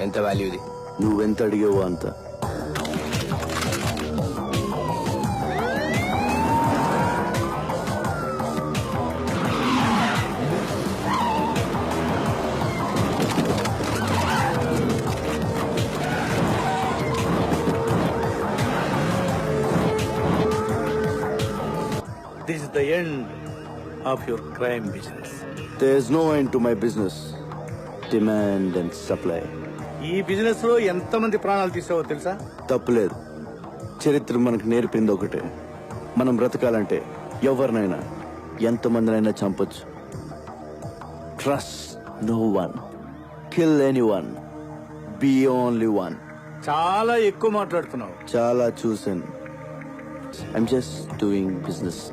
ఎంత వాల్యూ ఇది? నువ్వెంత అడిగావో అంత. This is the end of your crime business. There's no end to my business. Demand and supply. ఈ business లో ఎంతమంది ప్రాణాలు తీసావో తెలుసా? తప్పులేదు. చరిత్ర మనకు నేర్పింది ఒకటే, మనం బ్రతకాలంటే ఎవరినైనా ఎంతమందినైనా చంపొచ్చు. Trust no one, kill anyone, be only one. చాలా ఎక్కువ మాట్లాడుతున్నావు. చాలా చూసాను. I'm just doing business.